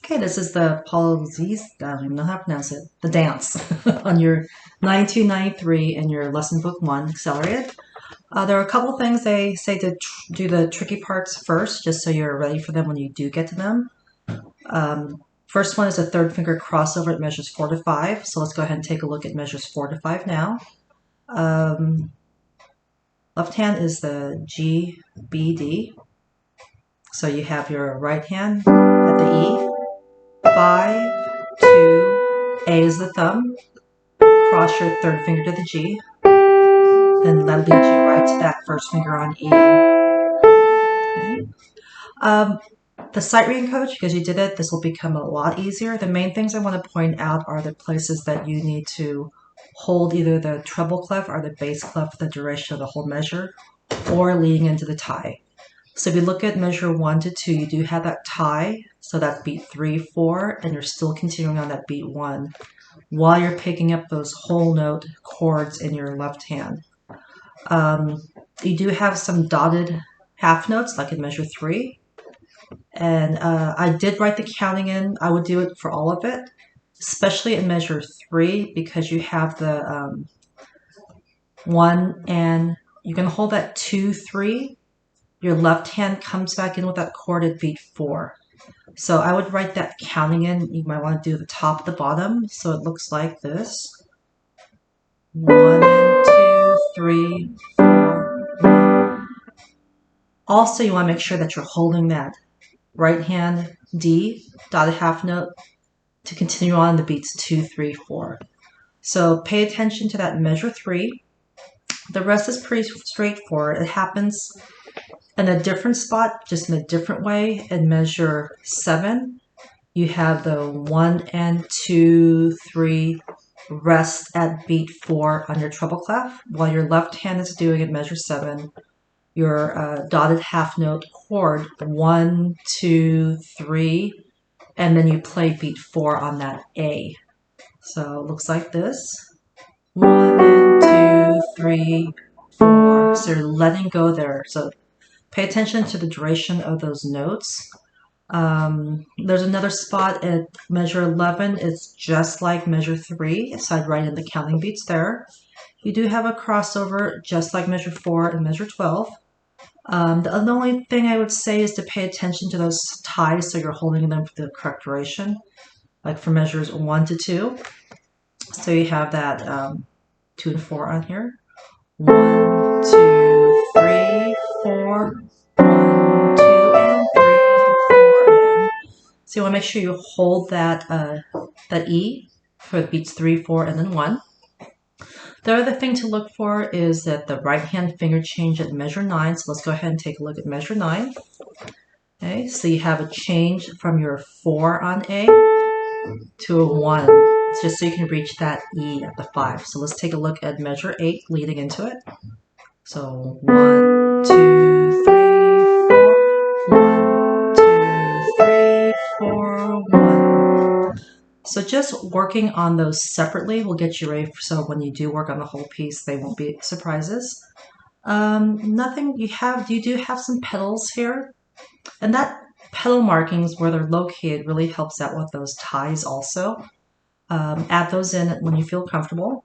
Okay, this is the Policies, I don't even know how to pronounce it, the dance on your 9293 in your lesson book 1 accelerated. There are a couple things they say to do the tricky parts first, just so you're ready for them when you do get to them. First one is a third finger crossover. It measures 4 to 5. So let's go ahead and take a look at measures 4 to 5 now. Left hand is the G, B, D. So you have your right hand at the E. 5, 2, A is the thumb. Cross your third finger to the G. And that leads you right to that first finger on E. Okay. The sight reading coach, because you did it, this will become a lot easier. The main things I want to point out are the places that you need to hold either the treble clef or the bass clef for the duration of the whole measure, or leading into the tie. So if you look at measure 1 to 2, you do have that tie, so that's beat 3, 4, and you're still continuing on that beat 1 while you're picking up those whole note chords in your left hand. You do have some dotted half notes, like in measure 3. And I did write the counting in. I would do it for all of it, especially in measure 3, because you have the 1, and you can hold that 2, 3. Your left hand comes back in with that chord at beat 4. So I would write that counting in. You might want to do the top, the bottom, so it looks like this. 1 and 2, 3, 4, 1. Also, you want to make sure that you're holding that right hand D, dotted half note, to continue on the beats 2, 3, 4. So pay attention to that measure 3. The rest is pretty straightforward. It happens in a different spot, just in a different way. In measure 7, you have the 1 and 2, 3 rest at beat 4 on your treble clef, while your left hand is doing at measure 7 your dotted half note chord 1, 2, 3, and then you play beat 4 on that A. So it looks like this. 1 and 2, 3, 4. So you're letting go there. So pay attention to the duration of those notes. There's another spot at measure 11. It's just like measure 3, so I'd write in the counting beats there. You do have a crossover just like measure 4 and measure 12. The only thing I would say is to pay attention to those ties so you're holding them for the correct duration, like for measures 1 to 2. So you have that 2 and 4 on here. 1, 2, 3, 4. 1, 2, and 3, 4, and. So you want to make sure you hold that E for beats 3, 4, and then 1. The other thing to look for is that the right hand finger change at measure 9. So let's go ahead and take a look at measure 9. Okay, so you have a change from your 4 on A to a 1, just so you can reach that E at the 5. So let's take a look at measure 8 leading into it. So 1, 2, 3, 4. 1, 2, 3, 4, 1. So just working on those separately will get you ready, so when you do work on the whole piece, they won't be surprises. Nothing you do have some pedals here, and that pedal markings where they're located really helps out with those ties also. Add those in when you feel comfortable.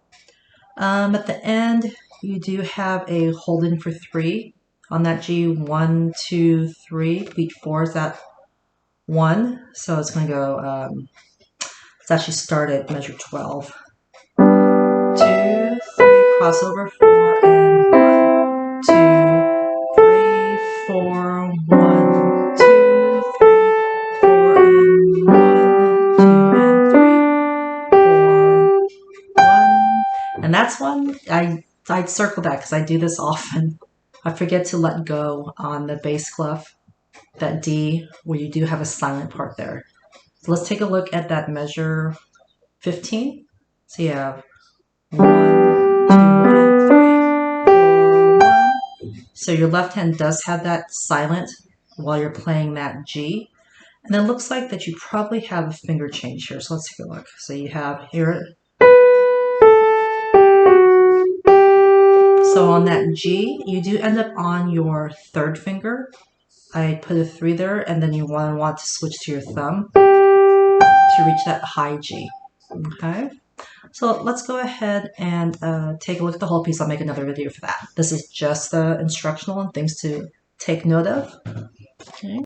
At the end, you do have a hold in for 3 on that G. 1, 2, 3. Beat 4 is that 1, so it's going to go. It's actually started measure 12. 2, 3, crossover 4, and 1, 2, 3, 4, 1, 2, 3, 4, and 1, 2, and 3, 4, 1. And that's one, I'd circle that because I do this often. I forget to let go on the bass clef, that D, where you do have a silent part there. So let's take a look at that measure 15. So you have 1, 2, and 3, 4, 1. So your left hand does have that silent while you're playing that G. And it looks like that you probably have a finger change here. So let's take a look. So you have here. So on that G, you do end up on your third finger. I put a 3 there, and then you want to switch to your thumb. to reach that high G. Okay, so let's go ahead and take a look at the whole piece. I'll make another video for that. This is just the instructional and things to take note of. Okay.